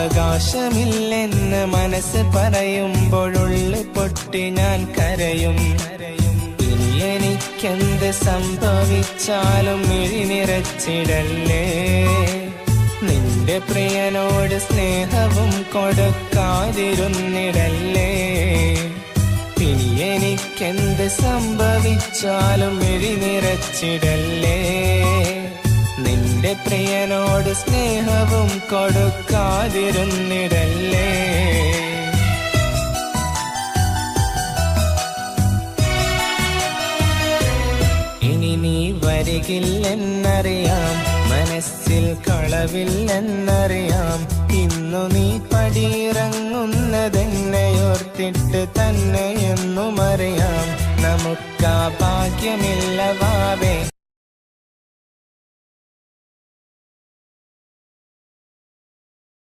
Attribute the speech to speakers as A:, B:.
A: അവകാശമില്ലെന്ന് മനസ്സ് പറയുമ്പോഴുള്ളിൽ പൊട്ടി ഞാൻ കരയും. ഇനി എനിക്കെന്ത് സംഭവിച്ചാലും മിഴിനിറച്ചിടല്ലേ. നിന്റെ പ്രിയനോട് സ്നേഹവും കൊടുക്കാതിരുന്നിടല്ലേ. ഇനി എനിക്കെന്ത് സംഭവിച്ചാലും മിഴിനിറച്ചിടല്ലേ. നിന്റെ പ്രിയനോട് സ്നേഹവും കൊടുക്കാതിരുന്നിടല്ലേ. ഇനി നീ വരികില്ലെന്നറിയാം, മനസ്സിൽ കളവില്ലെന്നറിയാം. ഇന്നു നീ പടിയിറങ്ങുന്നതെന്നെയോർത്തിട്ട് തന്നെയെന്നുമറിയാം. നമുക്കാ ഭാഗ്യമില്ല വാവേ.